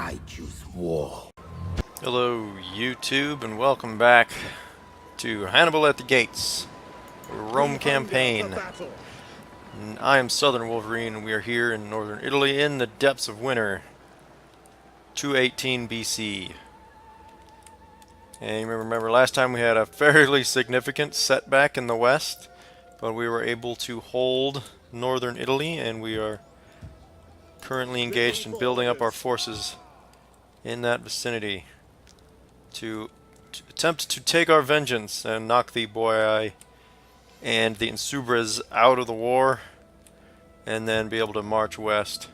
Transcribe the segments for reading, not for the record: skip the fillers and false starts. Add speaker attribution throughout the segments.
Speaker 1: I choose war.
Speaker 2: Hello YouTube and welcome back to Hannibal at the Gates, Rome campaign. I am Southern Wolverine and we are here in northern Italy in the depths of winter, 218 BC. And you remember last time we had a fairly significant setback in the west, but we were able to hold northern Italy, and we are currently engaged in building up our forces in that vicinity to attempt to take our vengeance and knock the Boii and the Insubres out of the war, and then be able to march west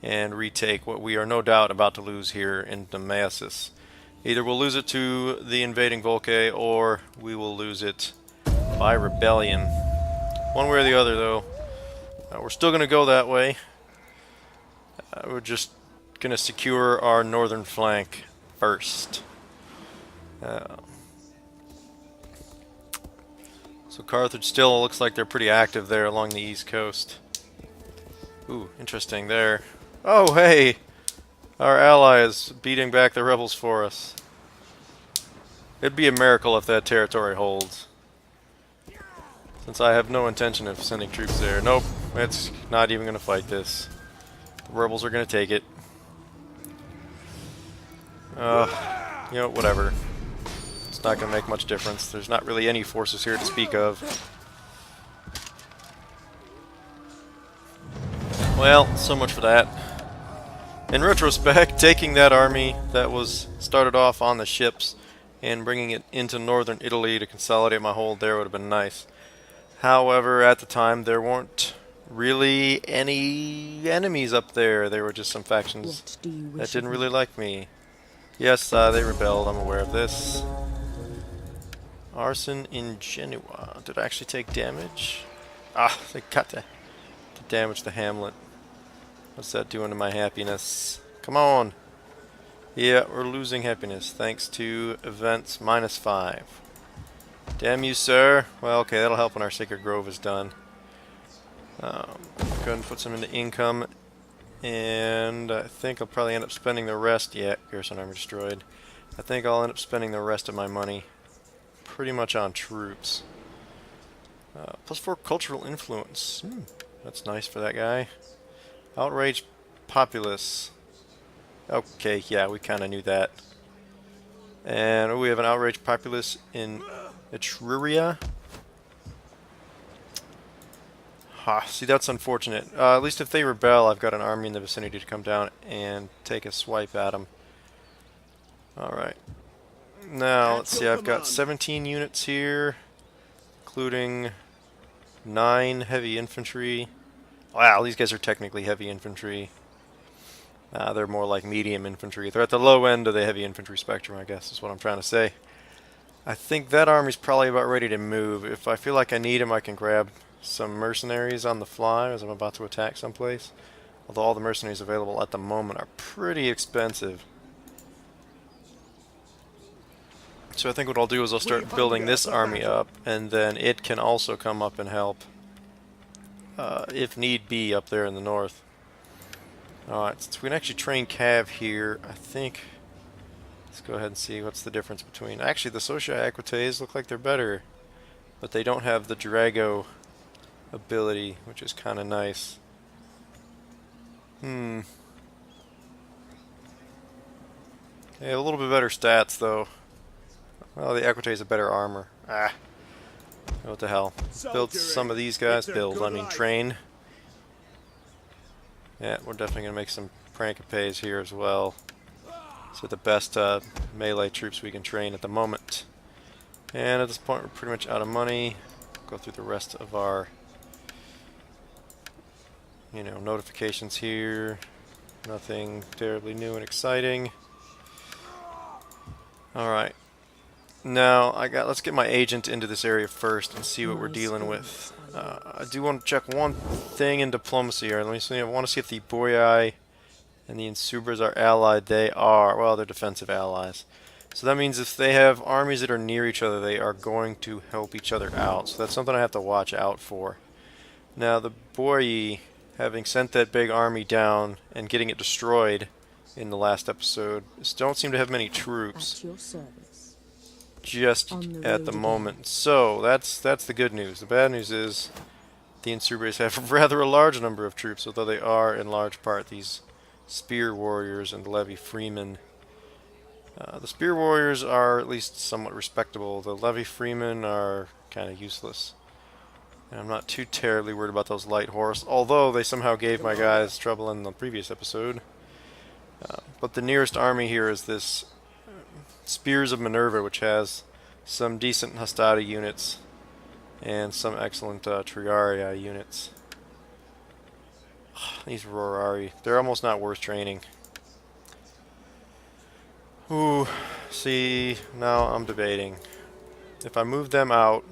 Speaker 2: and retake what we are no doubt about to lose here in Nemesis. Either we'll lose it to the invading Volcae, or we will lose it by rebellion. One way or the other, though. We're still going to go that way. We're just going to secure our northern flank first. So Carthage still looks like they're pretty active there along the east coast. Ooh, interesting there. Oh, hey! Our ally is beating back the rebels for us. It'd be a miracle if that territory holds, since I have no intention of sending troops there. Nope, it's not even going to fight this. The rebels are going to take it. You know, whatever. It's not going to make much difference. There's not really any forces here to speak of. Well, so much for that. In retrospect, taking that army that was started off on the ships and bringing it into northern Italy to consolidate my hold there would have been nice. However, at the time, there weren't really any enemies up there. There were just some factions that didn't really like me. Yes, they rebelled. I'm aware of this. Arson in Genoa. Did I actually take damage? Ah, they got to damage the hamlet. What's that doing to my happiness? Come on! Yeah, we're losing happiness thanks to events -5. Damn you, sir. Well, okay, that'll help when our Sacred Grove is done. Go ahead and put some into income. And I think I'll probably end up spending the rest. Yeah, Garrison Army destroyed. I think I'll end up spending the rest of my money pretty much on troops. +4 cultural influence. That's nice for that guy. Outraged populace. Okay, yeah, we kind of knew that. And we have an outraged populace in Etruria. Ha, see, that's unfortunate. At least if they rebel, I've got an army in the vicinity to come down and take a swipe at them. Alright. Now, let's see, I've got 17 units here, including 9 heavy infantry. Wow, these guys are technically heavy infantry. They're more like medium infantry. They're at the low end of the heavy infantry spectrum, I guess, is what I'm trying to say. I think that army's probably about ready to move. If I feel like I need them, I can grab some mercenaries on the fly as I'm about to attack someplace. Although all the mercenaries available at the moment are pretty expensive. So I think what I'll do is I'll start building this army up, and then it can also come up and help, if need be, up there in the north. Alright, so we can actually train Cav here. I think, let's go ahead and see what's the difference between... Actually, the Socii Equites look like they're better, but they don't have the Drago ability, which is kind of nice. They have a little bit better stats, though. Well, the Equites have better armor. Ah. What the hell. Build some of these guys. Build, I mean train. Yeah, we're definitely going to make some Prankapes here as well. So the best melee troops we can train at the moment. And at this point we're pretty much out of money. Go through the rest of our, you know, notifications here. Nothing terribly new and exciting. Alright. Now, let's get my agent into this area first and see what we're dealing with. I do want to check one thing in diplomacy here. Let me see. I want to see if the Boii and the Insubres are allied. They are. Well, they're defensive allies. So that means if they have armies that are near each other, they are going to help each other out. So that's something I have to watch out for. Now, the Boii, having sent that big army down and getting it destroyed in the last episode. Just don't seem to have many troops
Speaker 1: At your service.
Speaker 2: just
Speaker 1: On the
Speaker 2: at the
Speaker 1: road
Speaker 2: moment.
Speaker 1: again.
Speaker 2: So that's the good news. The bad news is the Insurgents have rather a large number of troops, although they are in large part these spear warriors and levy freemen. The spear warriors are at least somewhat respectable. The levy freemen are kind of useless. And I'm not too terribly worried about those light horse, although they somehow gave my guys trouble in the previous episode. But the nearest army here is this Spears of Minerva, which has some decent Hastati units and some excellent Triarii units. These Rorari, they're almost not worth training. Ooh, see, now I'm debating. If I move them out,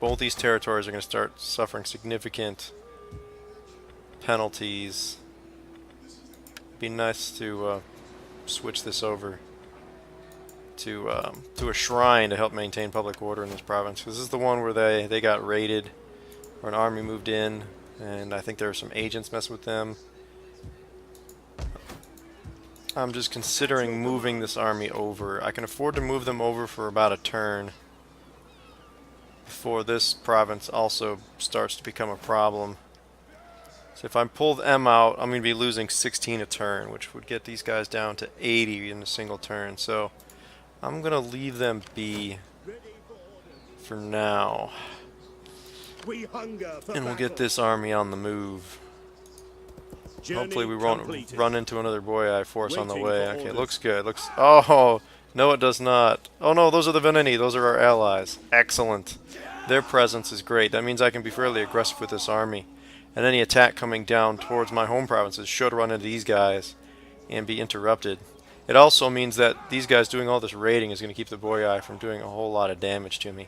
Speaker 2: both these territories are going to start suffering significant penalties. Be nice to switch this over to a shrine to help maintain public order in this province. This is the one where they got raided, or an army moved in, and I think there are some agents messing with them. I'm just considering moving this army over. I can afford to move them over for about a turn before this province also starts to become a problem. So if I pull them out, I'm going to be losing 16 a turn, which would get these guys down to 80 in a single turn. So I'm going to leave them be for now. And we'll get this army on the move. Hopefully we won't run into another Boyai force on the way. Okay, it looks good. Looks. Oh, no it does not. Oh no, those are the Veneni. Those are our allies. Excellent. Their presence is great. That means I can be fairly aggressive with this army. And any attack coming down towards my home provinces should run into these guys and be interrupted. It also means that these guys doing all this raiding is going to keep the Boyai from doing a whole lot of damage to me.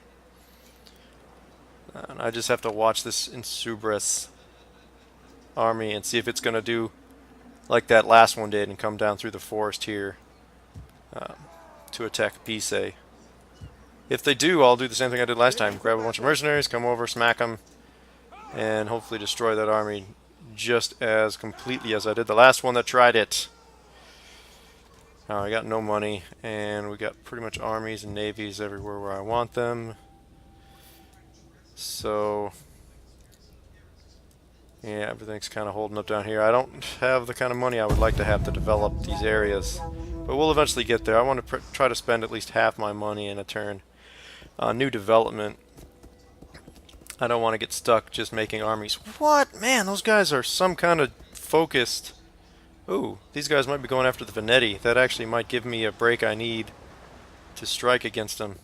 Speaker 2: And I just have to watch this Insubres army and see if it's going to do like that last one did and come down through the forest here to attack Pise. If they do, I'll do the same thing I did last time. Grab a bunch of mercenaries, come over, smack them, and hopefully destroy that army just as completely as I did the last one that tried it. I got no money, and we got pretty much armies and navies everywhere where I want them. So yeah, everything's kind of holding up down here. I don't have the kind of money I would like to have to develop these areas, but we'll eventually get there. I want to try to spend at least half my money in a turn on new development. I don't want to get stuck just making armies. What? Man, those guys are some kind of focused. Ooh, these guys might be going after the Veneti. That actually might give me a break I need to strike against them.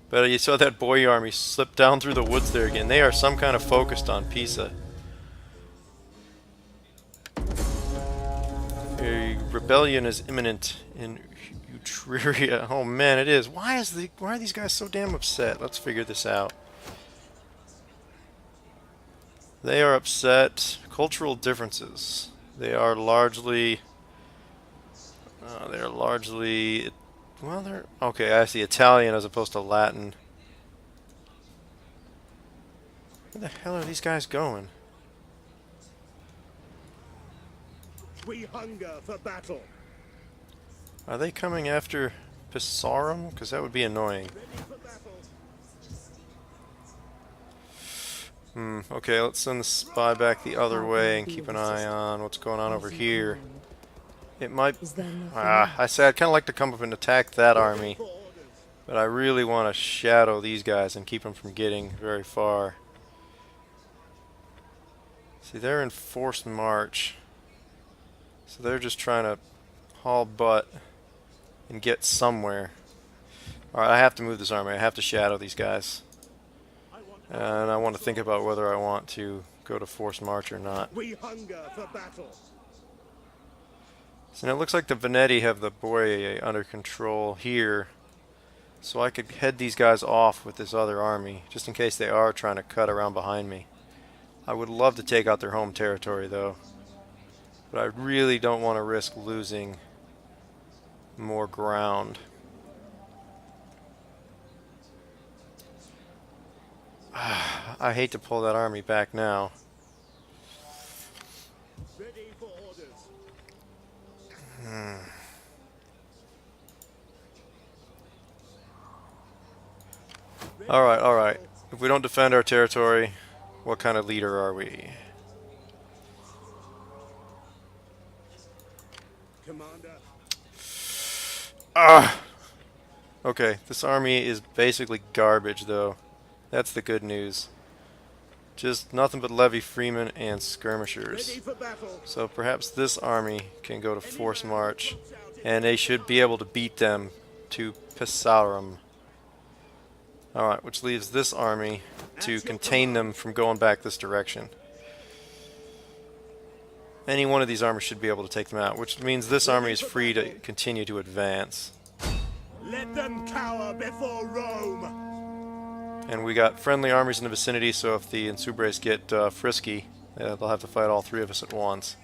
Speaker 2: But you saw that boy army slip down through the woods there again. They are some kind of focused on Pisa. A rebellion is imminent in Utreria. Oh man, it is. Why are these guys so damn upset? Let's figure this out. They are upset. Cultural differences. They are largely. Well, they're okay. I see Italian as opposed to Latin. Where the hell are these guys going?
Speaker 3: We hunger for battle.
Speaker 2: Are they coming after Pissarum? Because that would be annoying. Okay, let's send the spy back the other way and keep an eye on what's going on over here. It might... I said I'd kind of like to come up and attack that army, but I really want to shadow these guys and keep them from getting very far. See, they're in forced march, so they're just trying to haul butt and get somewhere. Alright, I have to move this army. I have to shadow these guys. And I want to think about whether I want to go to forced march or not.
Speaker 3: We hunger for battle.
Speaker 2: So now it looks like the Veneti have the Boyai under control here. So I could head these guys off with this other army, just in case they are trying to cut around behind me. I would love to take out their home territory though. But I really don't want to risk losing more ground. I hate to pull that army back now.
Speaker 3: Ready for orders.
Speaker 2: Alright, alright. If we don't defend our territory, what kind of leader are we?
Speaker 3: Commander.
Speaker 2: Ah! Okay, this army is basically garbage, though. That's the good news. Just nothing but levy freemen and skirmishers.
Speaker 3: Ready for battle.
Speaker 2: So perhaps this army can go to force march, and they should be able to beat them to Pisaurum. Alright, which leaves this army to contain them from going back this direction. Any one of these armies should be able to take them out, which means this army is free to continue to advance.
Speaker 3: Let them cower before Rome.
Speaker 2: And we got friendly armies in the vicinity, so if the Insubres get frisky, they'll have to fight all three of us at once.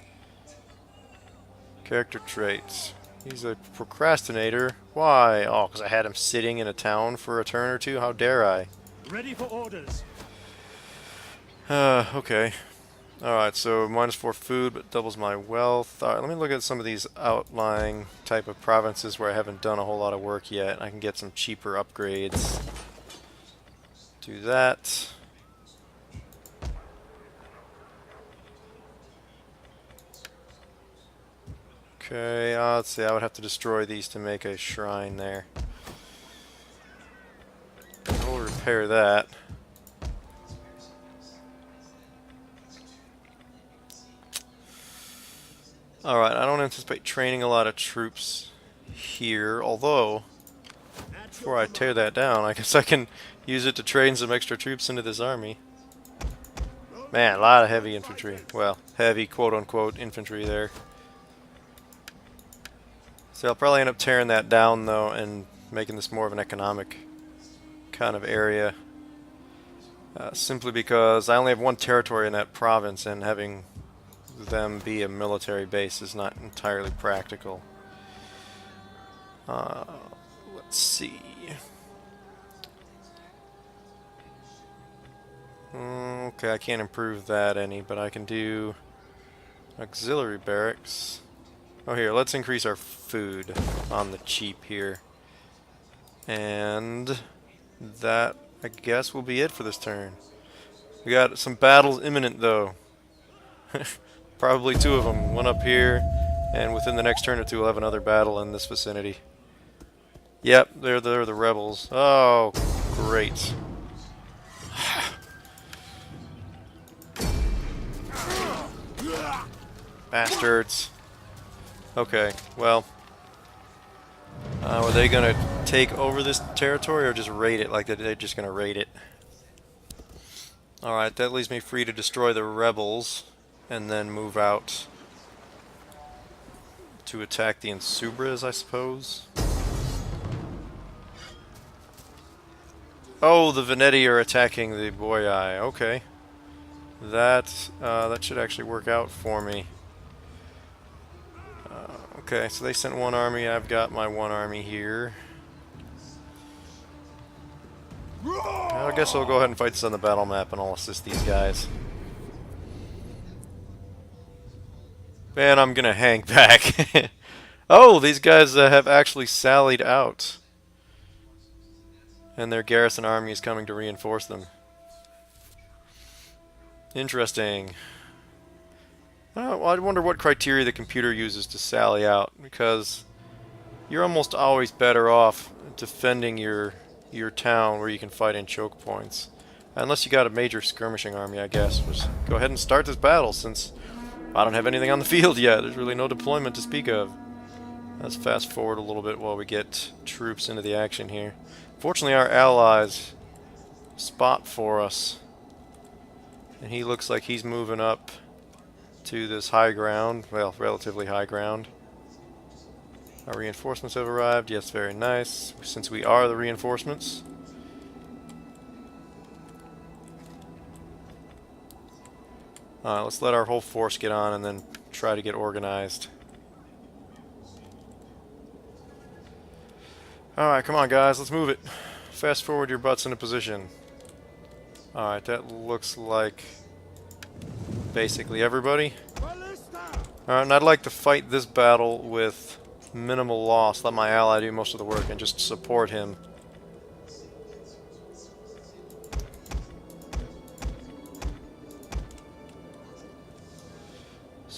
Speaker 2: Character traits. He's a procrastinator. Why? Oh, because I had him sitting in a town for a turn or two? How dare I?
Speaker 3: Ready for orders.
Speaker 2: Okay. Alright, so -4 food, but doubles my wealth. Alright, let me look at some of these outlying type of provinces where I haven't done a whole lot of work yet. I can get some cheaper upgrades. Do that. Okay, let's see, I would have to destroy these to make a shrine there. We'll repair that. Alright, I don't anticipate training a lot of troops here, although, before I tear that down, I guess I can use it to train some extra troops into this army. Man, a lot of heavy infantry. Well, heavy quote-unquote infantry there. So I'll probably end up tearing that down, though, and making this more of an economic kind of area. Simply because I only have one territory in that province, and having them be a military base is not entirely practical. Let's see. Okay, I can't improve that any, but I can do auxiliary barracks. Oh, here, let's increase our food on the cheap here. And that, I guess, will be it for this turn. We got some battles imminent, though. Probably two of them. One up here, and within the next turn or two we'll have another battle in this vicinity. Yep, they're the rebels. Oh, great. Bastards. Okay, well. Are they going to take over this territory or just raid it like they're just going to raid it? Alright, that leaves me free to destroy the rebels and then move out to attack the Insubres, I suppose. Oh, the Veneti are attacking the Boii. Okay. That should actually work out for me. Okay, so they sent one army. I've got my one army here. I guess I'll go ahead and fight this on the battle map and I'll assist these guys. Man, I'm gonna hang back. Oh, these guys have actually sallied out. And their garrison army is coming to reinforce them. Interesting. I wonder what criteria the computer uses to sally out, because you're almost always better off defending your town where you can fight in choke points. Unless you got a major skirmishing army, I guess. Just go ahead and start this battle, since I don't have anything on the field yet. There's really no deployment to speak of. Let's fast forward a little bit while we get troops into the action here. Fortunately, our allies spot for us. And he looks like he's moving up to this high ground. Well, relatively high ground. Our reinforcements have arrived. Yes, very nice. Since we are the reinforcements. Let's let our whole force get on and then try to get organized. Alright, come on guys, let's move it. Fast forward your butts into position. Alright, that looks like basically everybody. Alright, and I'd like to fight this battle with minimal loss. Let my ally do most of the work and just support him.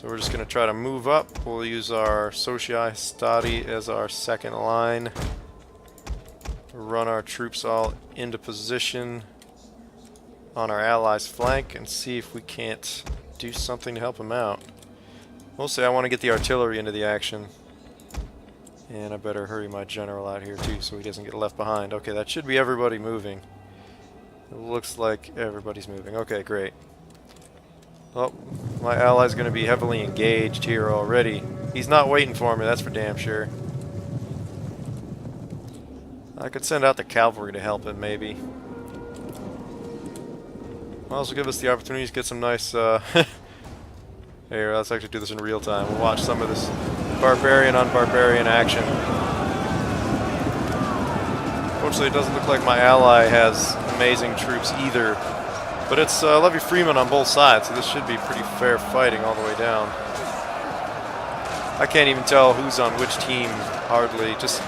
Speaker 2: So we're just going to try to move up. We'll use our Socii Stati as our second line. Run our troops all into position on our allies' flank and see if we can't do something to help them out. Mostly I want to get the artillery into the action. And I better hurry my general out here too so he doesn't get left behind. Okay, that should be everybody moving. It looks like everybody's moving. Okay, great. Well, my ally's going to be heavily engaged here already. He's not waiting for me, that's for damn sure. I could send out the cavalry to help him, maybe. Will also give us the opportunity to get some nice, Here, let's actually do this in real time. We'll watch some of this barbarian on barbarian action. Fortunately, it doesn't look like my ally has amazing troops either. But it's Levy Freeman on both sides, so this should be pretty fair fighting all the way down. I can't even tell who's on which team, hardly. Just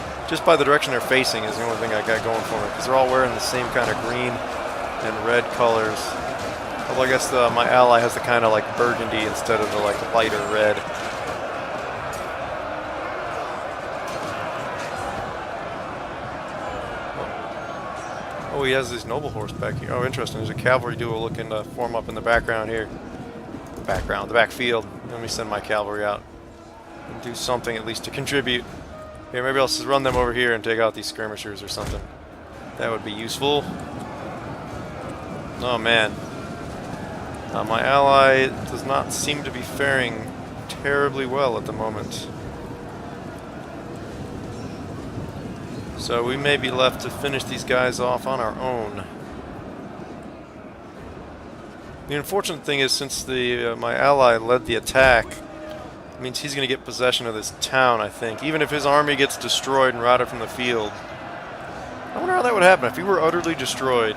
Speaker 2: by the direction they're facing is the only thing I got going for me, because they're all wearing the same kind of green and red colors. Although I guess my ally has the kind of like burgundy instead of the like lighter red. Oh, he has this noble horse back here. Oh, interesting. There's a cavalry duo looking to form up in the background here. The backfield. Let me send my cavalry out and do something at least to contribute. Here, maybe I'll just run them over here and take out these skirmishers or something. That would be useful. Oh, man. My ally does not seem to be faring terribly well at the moment. So we may be left to finish these guys off on our own. The unfortunate thing is, since my ally led the attack, it means he's going to get possession of this town, I think. Even if his army gets destroyed and routed from the field. I wonder how that would happen. If he were utterly destroyed,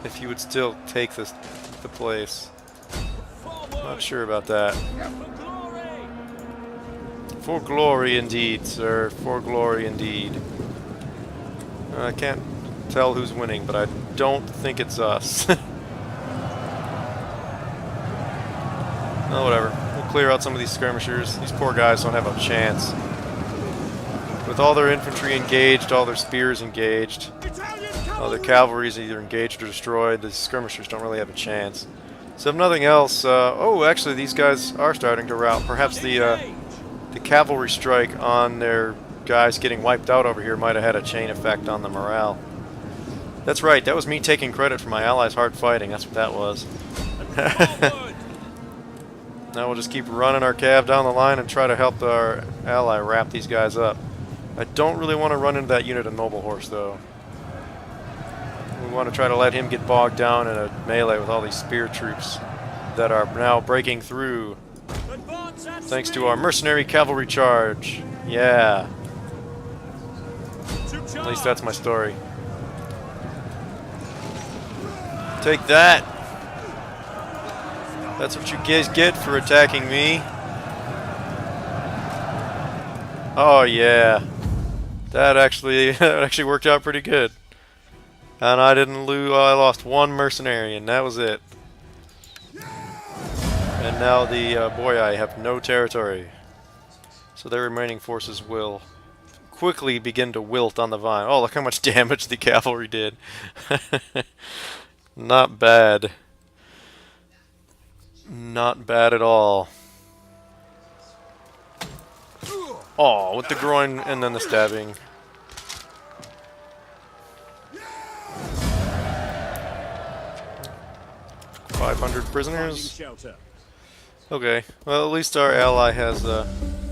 Speaker 2: if he would still take the place. Not sure about that. For glory indeed, sir. For glory indeed. I can't tell who's winning, but I don't think it's us. Oh, whatever. We'll clear out some of these skirmishers. These poor guys don't have a chance. With all their infantry engaged, all their spears engaged, all their cavalry is either engaged or destroyed, the skirmishers don't really have a chance. So if nothing else, oh, actually these guys are starting to rout. Perhaps the cavalry strike on their guys getting wiped out over here might have had a chain effect on the morale. That's right, that was me taking credit for my allies' hard fighting. That's what that was. Now we'll just keep running our cav down the line and try to help our ally wrap these guys up. I don't really want to run into that unit of noble horse, though. We want to try to let him get bogged down in a melee with all these spear troops that are now breaking through. Thanks to our mercenary cavalry charge. Yeah. At least that's my story. Take that. That's what you guys get for attacking me. Oh yeah. That actually worked out pretty good. And I didn't lose. I lost one mercenary, and that was it. And now the Boyai have no territory. So their remaining forces will quickly begin to wilt on the vine. Oh, look how much damage the cavalry did. Not bad. Not bad at all. Oh, with the groin and then the stabbing. $500 prisoners. Okay, well at least our ally has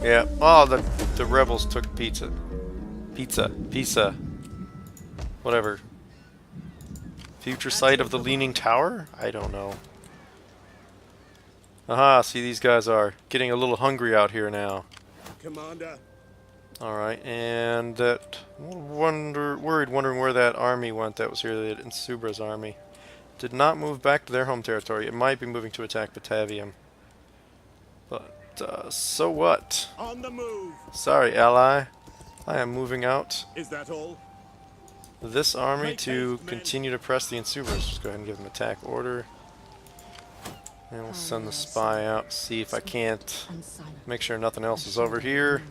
Speaker 2: yeah. Oh, the rebels took pizza. Whatever. Future site of the Leaning Tower? I don't know. Aha, see, these guys are getting a little hungry out here now.
Speaker 3: Commander.
Speaker 2: Alright, and that wondering where that army went that was here, the Insubra's army. Did not move back to their home territory. It might be moving to attack Batavium. But so what?
Speaker 3: On the move.
Speaker 2: Sorry, ally. I am moving out
Speaker 3: Is that all?
Speaker 2: this army to continue to press the Insubras. Just go ahead and give them attack order. And we'll send the spy out, see if I can't make sure nothing else is over here.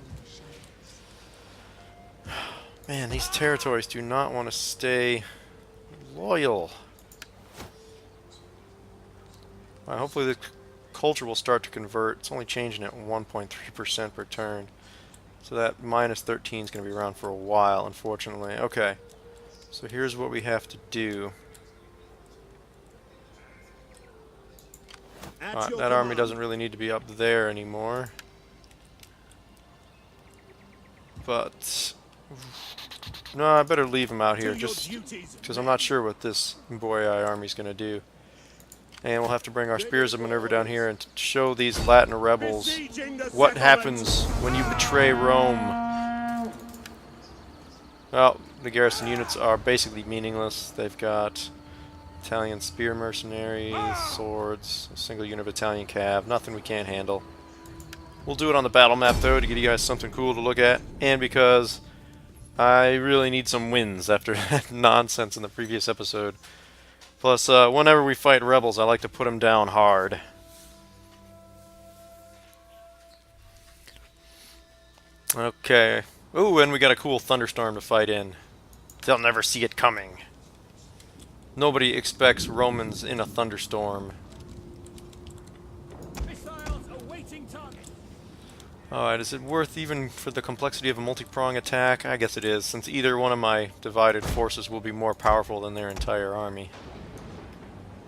Speaker 2: Man, these territories do not want to stay loyal. Hopefully the culture will start to convert. It's only changing at 1.3% per turn. So that minus 13 is going to be around for a while, unfortunately. Okay, so here's what we have to do. That army doesn't really need to be up there anymore. But no, I better leave him out here just because I'm not sure what this Boyai army is going to do. And we'll have to bring our spearsmen over down here and show these Latin rebels what happens when you betray Rome. Well, the garrison units are basically meaningless. They've got Italian spear mercenaries, swords, a single unit of Italian cav, nothing we can't handle. We'll do it on the battle map though to give you guys something cool to look at, and because I really need some wins after that nonsense in the previous episode. Plus, whenever we fight rebels, I like to put them down hard. Okay. Ooh, and we got a cool thunderstorm to fight in. They'll never see it coming. Nobody expects Romans in a thunderstorm. Alright, is it worth even for the complexity of a multi-prong attack? I guess it is, since either one of my divided forces will be more powerful than their entire army.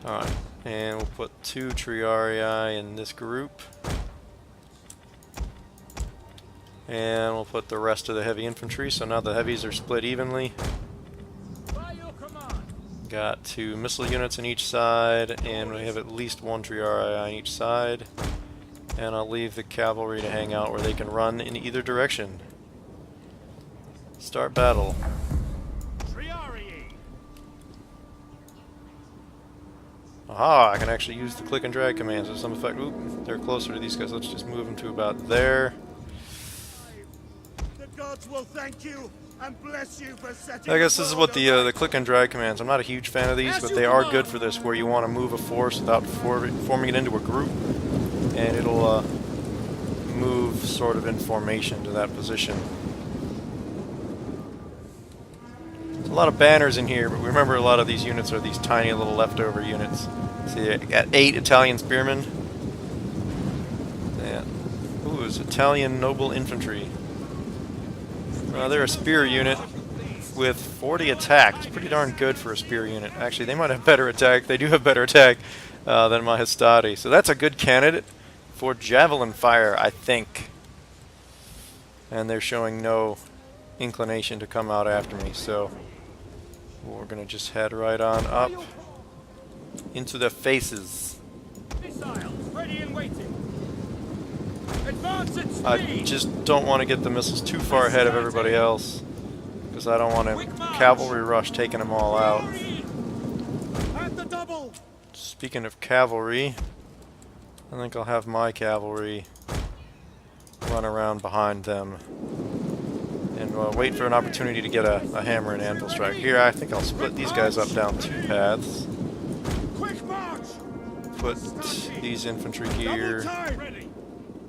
Speaker 2: Alright, and we'll put 2 Triarii in this group. And we'll put the rest of the heavy infantry, so now the heavies are split evenly. Got 2 missile units on each side, and we have at least 1 Triarii on each side. And I'll leave the cavalry to hang out where they can run in either direction. Start battle. Aha, I can actually use the click and drag commands with some effect. Oop, they're closer to these guys. Let's just move them to about there.
Speaker 3: The gods will thank you and bless you for setting
Speaker 2: I guess this is what the click and drag commands. I'm not a huge fan of these, but they are good for this, where you want to move a force without forming it into a group, and it'll move sort of in formation to that position. There's a lot of banners in here, but remember a lot of these units are these tiny little leftover units. See, I got 8 Italian spearmen. Yeah. Ooh, it's Italian noble infantry. They're a spear unit with 40 attack. It's pretty darn good for a spear unit. Actually, they might have better attack. They do have better attack than my Hastati. So that's a good candidate for javelin fire, I think. And they're showing no inclination to come out after me, so we're going to just head right on up into their faces.
Speaker 3: ready and waiting.
Speaker 2: I just don't want to get the missiles too far ahead of everybody else, because I don't want a cavalry rush taking them all out. Speaking of cavalry, I think I'll have my cavalry run around behind them and wait for an opportunity to get a hammer and anvil strike. Here, I think I'll split these guys up down 2 paths. Put these infantry here,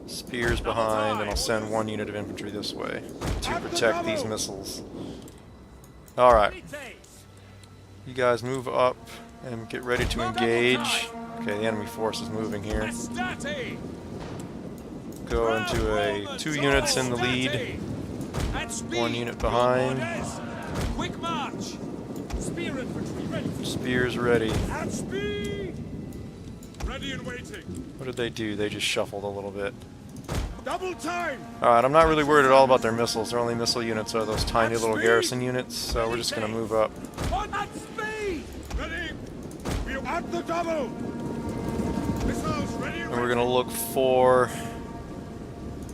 Speaker 2: spears behind, and I'll send 1 unit of infantry this way to protect these missiles. Alright. You guys move up and get ready to engage. Okay, the enemy force is moving here. Go into a 2 units in the lead, 1 unit behind.
Speaker 3: Quick march. Spear infantry ready.
Speaker 2: Spears ready.
Speaker 3: At speed. Ready and waiting.
Speaker 2: What did they do? They just shuffled a little bit.
Speaker 3: Double time.
Speaker 2: Alright, I'm not really worried at all about their missiles. Their only missile units are those tiny little garrison units, so we're just going to move up.
Speaker 3: At speed. Ready. We are at the double. Missiles ready.
Speaker 2: And we're going to look for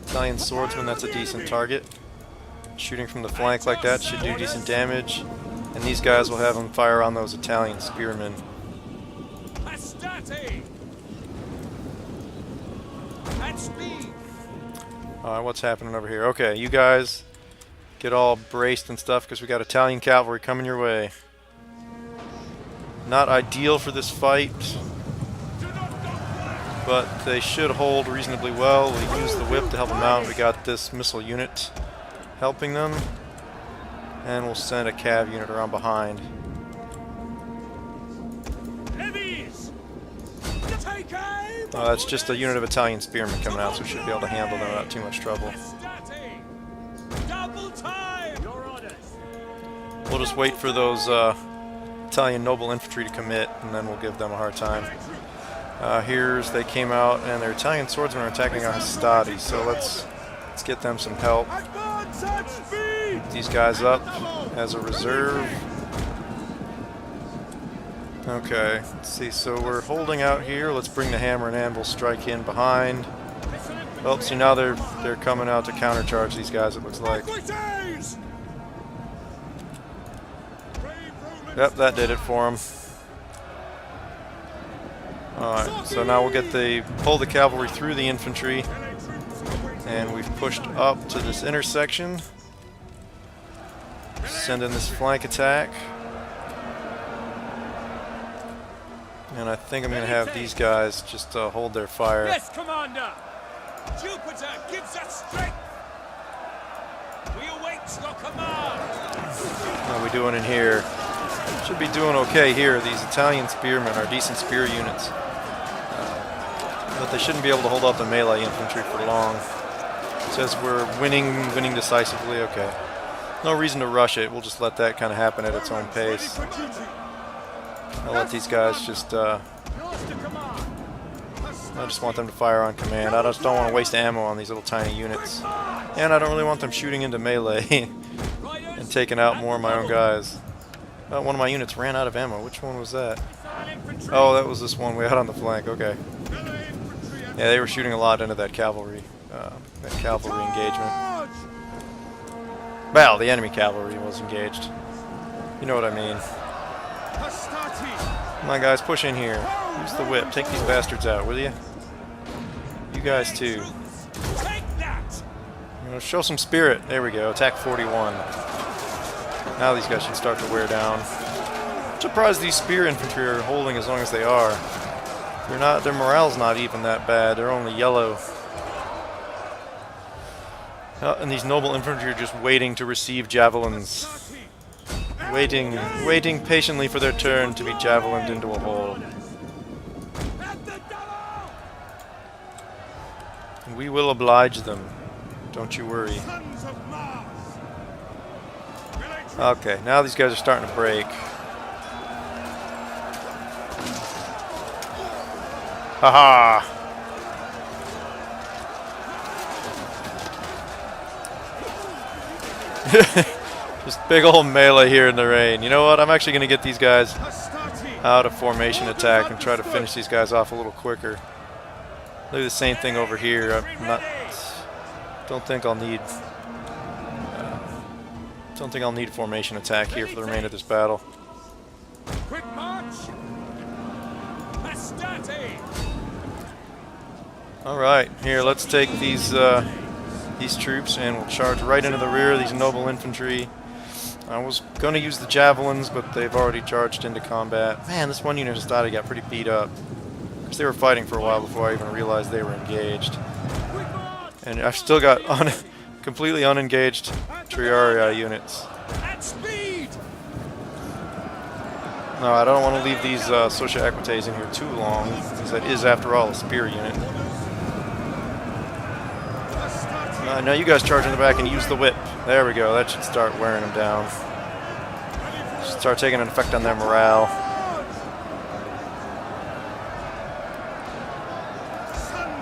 Speaker 2: Italian swordsman. That's a decent target. Shooting from the flank like that should do decent damage. And these guys will have them fire on those Italian spearmen. Alright, what's happening over here? Okay, you guys get all braced and stuff because we got Italian cavalry coming your way. Not ideal for this fight. but they should hold reasonably well. We use the whip to help them out. We got this missile unit helping them, and we'll send a cav unit around behind. Oh, that's just a unit of Italian spearmen coming out, so we should be able to handle them without too much trouble. We'll just wait for those Italian noble infantry to commit, and then we'll give them a hard time. Here's they came out, and their Italian swordsmen are attacking our Hastati, so let's get them some help. Keep these guys up as a reserve. Okay, let's see, so we're holding out here. Let's bring the hammer and anvil strike in behind. Oh, see, now they're coming out to countercharge these guys, it looks like. Yep, that did it for them. Alright, so now we'll pull the cavalry through the infantry, and we've pushed up to this intersection. Send in this flank attack. And I think I'm going to have these guys just hold their fire.
Speaker 3: Yes, Commander! Jupiter gives us strength! We await your command!
Speaker 2: How are we doing in here? Should be doing okay here. These Italian spearmen are decent spear units. But they shouldn't be able to hold up the melee infantry for long. It says we're winning decisively. Okay. No reason to rush it. We'll just let that kind of happen at its own pace. I'll let these guys just, I just want them to fire on command. I just don't want to waste ammo on these little tiny units. And I don't really want them shooting into melee and taking out more of my own guys. Oh, one of my units ran out of ammo. Which one was that? Oh, that was this one we had on the flank. Okay. Yeah, they were shooting a lot into that cavalry engagement. Well, the enemy cavalry was engaged. You know what I mean. Come on, guys, push in here. Use the whip. Take these bastards out, will you? You guys too. Show some spirit. There we go. Attack 41. Now these guys should start to wear down. I'm surprised these spear infantry are holding as long as they are. Their morale's not even that bad. They're only yellow. And these noble infantry are just waiting to receive javelins. Waiting patiently for their turn to be javelined into a hole. We will oblige them. Don't you worry. Okay, now these guys are starting to break. Haha! Just big old melee here in the rain. You know what? I'm actually going to get these guys out of formation attack and try to finish these guys off a little quicker. Do the same thing over here. Don't think I'll need formation attack here for the remainder of this battle.
Speaker 3: Quick march!
Speaker 2: All right, here, let's take these troops and we'll charge right into the rear of these noble infantry. I was going to use the javelins, but they've already charged into combat. Man, this one unit just thought I got pretty beat up. Because they were fighting for a while before I even realized they were engaged. And I've still got completely unengaged Triarii units. No, I don't want to leave these Socia Equites in here too long, because that is, after all, a spear unit. Now you guys charge in the back and use the whip. There we go. That should start wearing them down. Should start taking an effect on their morale.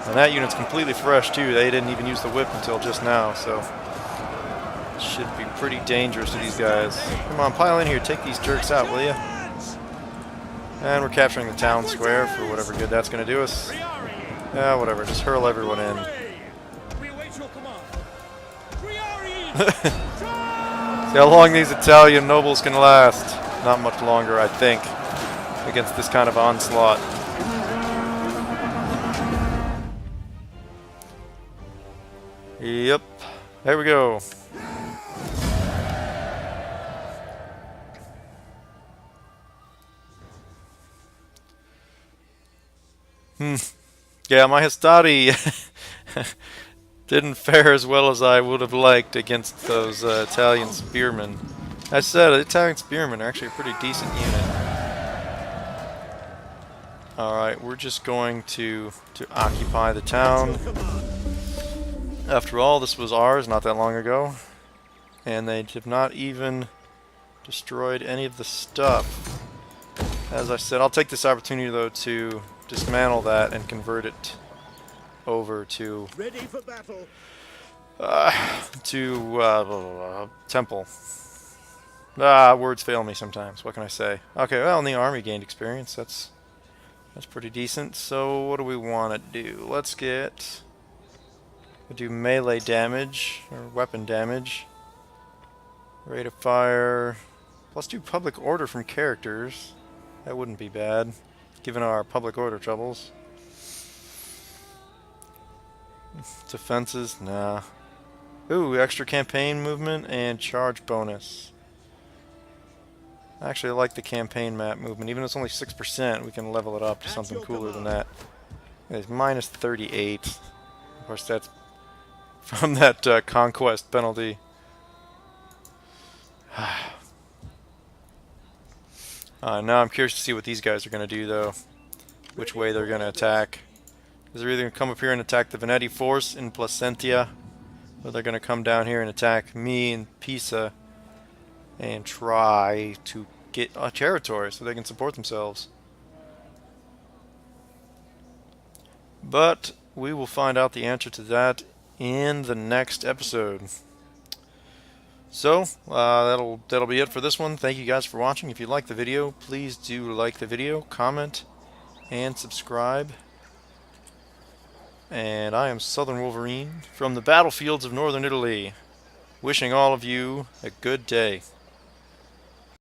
Speaker 2: And that unit's completely fresh too. They didn't even use the whip until just now, so it should be pretty dangerous to these guys. Come on, pile in here. Take these jerks out, will you? And we're capturing the town square for whatever good that's going to do us. Yeah, whatever. Just hurl everyone in. See how long these Italian nobles can last. Not much longer, I think, against this kind of onslaught. Yep. There we go. Yeah, my Hastati didn't fare as well as I would have liked against those Italian spearmen. I said Italian spearmen are actually a pretty decent unit. Alright, we're just going to occupy the town. After all, this was ours not that long ago. And they have not even destroyed any of the stuff. As I said, I'll take this opportunity though to dismantle that and convert it over to
Speaker 3: Ready for battle.
Speaker 2: temple. Words fail me sometimes. What can I say? Okay, well, and the army gained experience. That's pretty decent. So what do we want to do? Let's do melee damage or weapon damage. Rate of fire. Let's do public order from characters. That wouldn't be bad, given our public order troubles. Defenses, nah. Ooh, extra campaign movement and charge bonus. Actually, I like the campaign map movement. Even though it's only 6%, we can level it up to something cooler than that. It's minus 38. Of course, that's from that conquest penalty. Now I'm curious to see what these guys are going to do, though. Which way they're going to attack. Is they're either going to come up here and attack the Veneti force in Placentia, or they're going to come down here and attack me in Pisa and try to get a territory so they can support themselves. But we will find out the answer to that in the next episode. So, that'll be it for this one. Thank you guys for watching. If you like the video, please do like the video, comment, and subscribe. And I am Southern Wolverine from the battlefields of Northern Italy, wishing all of you a good day.